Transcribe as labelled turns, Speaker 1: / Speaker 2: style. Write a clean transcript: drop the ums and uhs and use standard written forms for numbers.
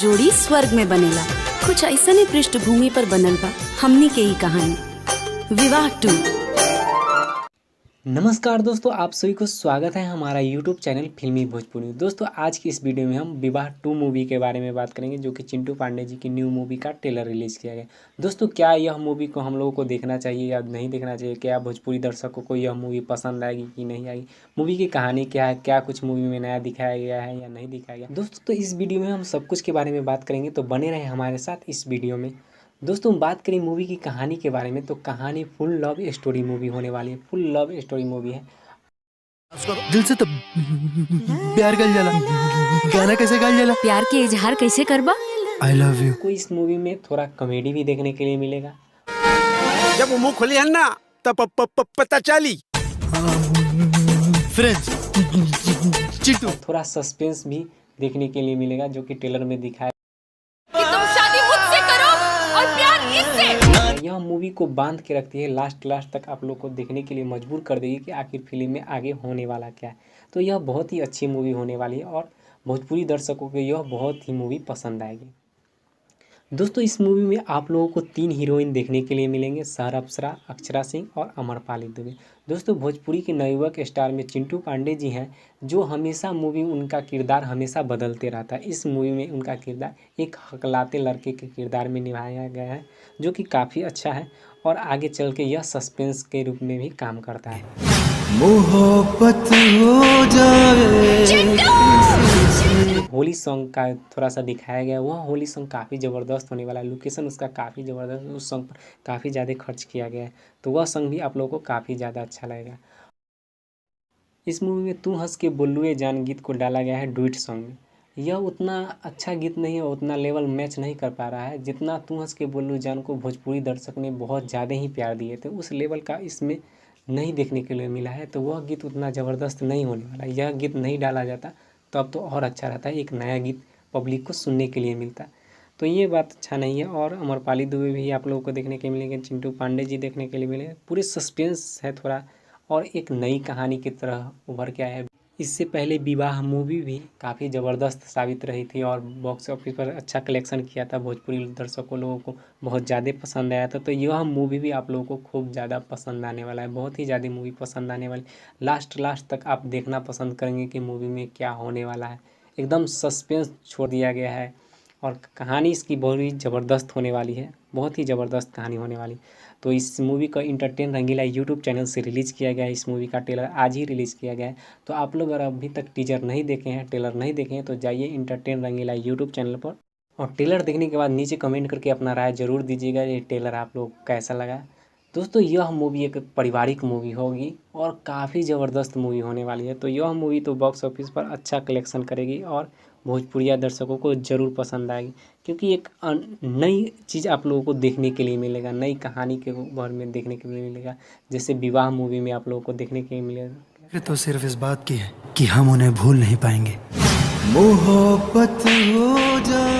Speaker 1: जोड़ी स्वर्ग में बनेला। कुछ ऐसने पृष्ठभूमि पर बनल बा हमनी के ही कहानी विवाह 2।
Speaker 2: नमस्कार दोस्तों, आप सभी को स्वागत है हमारा यूट्यूब चैनल फिल्मी भोजपुरी। दोस्तों आज की इस वीडियो में हम विवाह 2 मूवी के बारे में बात करेंगे, जो कि चिंटू पांडे जी की न्यू मूवी का ट्रेलर रिलीज़ किया गया। दोस्तों क्या यह मूवी को हम लोगों को देखना चाहिए या नहीं देखना चाहिए? क्या भोजपुरी दर्शकों को यह मूवी पसंद आएगी कि नहीं आएगी? मूवी की कहानी क्या है, क्या कुछ मूवी में नया दिखाया गया है या नहीं दिखाया गया? दोस्तों तो इस वीडियो में हम सब कुछ के बारे में बात करेंगे, तो बने रहे हमारे साथ इस वीडियो में। दोस्तों बात करें मूवी की कहानी के बारे में, तो कहानी फुल लव स्टोरी मूवी होने वाली है। फुल लव स्टोरी मूवी है।
Speaker 3: दिल से तो प्यार कर जाला। गाना कैसे गा जाला?
Speaker 1: प्यार के इजहार कैसे करबा?
Speaker 3: I love you.
Speaker 2: आपको इस मूवी में थोड़ा कॉमेडी भी देखने के लिए मिलेगा।
Speaker 4: जब मुंह खोली है ना तब पता चली।
Speaker 3: फ्रेंड्स चिंटू
Speaker 2: थोड़ा सस्पेंस भी देखने के लिए मिलेगा, जो कि ट्रेलर में दिखाया।
Speaker 5: कि तुम शादी मुझसे करो और प्यार इससे।
Speaker 2: यह मूवी को बांध के रखती है, लास्ट तक आप लोग को देखने के लिए मजबूर कर देगी कि आखिर फिल्म में आगे होने वाला क्या है। तो यह बहुत ही अच्छी मूवी होने वाली है और भोजपुरी दर्शकों को यह बहुत ही मूवी पसंद आएगी। दोस्तों इस मूवी में आप लोगों को 3 हीरोइन देखने के लिए मिलेंगे, सहर अप्सरा, अक्षरा सिंह और अमरपाली दुबे। दोस्तों भोजपुरी के नवयुवक स्टार में चिंटू पांडे जी हैं, जो हमेशा मूवी उनका किरदार हमेशा बदलते रहता है। इस मूवी में उनका किरदार एक हकलाते लड़के के किरदार में निभाया गया है, जो कि काफ़ी अच्छा है और आगे चल के यह सस्पेंस के रूप में भी काम करता है।
Speaker 3: मोहब्बत हो जाए।
Speaker 2: होली सॉन्ग का थोड़ा सा दिखाया गया, वह होली सॉन्ग काफ़ी ज़बरदस्त होने वाला है। लोकेशन उसका काफ़ी ज़बरदस्त, उस सॉन्ग पर काफ़ी ज़्यादा खर्च किया गया है, तो वह सॉन्ग भी आप लोगों को काफ़ी ज़्यादा अच्छा लगेगा। इस मूवी में तू हंस के बोलुए जान गीत को डाला गया है डुएट सॉन्ग में। यह उतना अच्छा गीत नहीं है, उतना लेवल मैच नहीं कर पा रहा है जितना तू हंस के बोलुए जान को भोजपुरी दर्शक ने बहुत ज़्यादा ही प्यार दिए थे, उस लेवल का इसमें नहीं देखने के लिए मिला है। तो वह गीत उतना ज़बरदस्त नहीं होने वाला। यह गीत नहीं डाला जाता तो अब तो और अच्छा रहता है, एक नया गीत पब्लिक को सुनने के लिए मिलता। तो ये बात अच्छा नहीं है। और अमरपाली दुबे भी आप लोगों को देखने के मिलेंगे, चिंटू पांडे जी देखने के लिए मिले। पूरे सस्पेंस है थोड़ा और एक नई कहानी की तरह उभर के आया है। इससे पहले विवाह मूवी भी काफ़ी ज़बरदस्त साबित रही थी और बॉक्स ऑफिस पर अच्छा कलेक्शन किया था। भोजपुरी दर्शकों लोगों को बहुत ज़्यादा पसंद आया था। तो यह मूवी भी आप लोगों को खूब ज़्यादा पसंद आने वाला है, बहुत ही ज़्यादा मूवी पसंद आने वाली। लास्ट तक आप देखना पसंद करेंगे कि मूवी में क्या होने वाला है। एकदम सस्पेंस छोड़ दिया गया है और कहानी इसकी बहुत ही ज़बरदस्त होने वाली है, बहुत ही ज़बरदस्त कहानी होने वाली। तो इस मूवी का इंटरटेन रंगीला यूट्यूब चैनल से रिलीज़ किया गया है। इस मूवी का ट्रेलर आज ही रिलीज़ किया गया है। तो आप लोग अगर अभी तक टीजर नहीं देखे हैं, ट्रेलर नहीं देखे हैं, तो जाइए इंटरटेन रंगीला यूट्यूब चैनल पर और ट्रेलर देखने के बाद नीचे कमेंट करके अपना राय ज़रूर दीजिएगा, ये ट्रेलर आप लोग कैसा लगा। दोस्तों यह मूवी एक पारिवारिक मूवी होगी और काफ़ी ज़बरदस्त मूवी होने वाली है। तो यह मूवी तो बॉक्स ऑफिस पर अच्छा कलेक्शन करेगी और भोजपुरिया दर्शकों को ज़रूर पसंद आएगी, क्योंकि एक नई चीज़ आप लोगों को देखने के लिए मिलेगा, नई कहानी के बारे में देखने के लिए मिलेगा। जैसे विवाह मूवी में आप लोगों को देखने के लिए मिलेगा।
Speaker 3: तो सिर्फ इस बात की है कि हम उन्हें भूल नहीं पाएंगे। मोहब्बत हो जाए।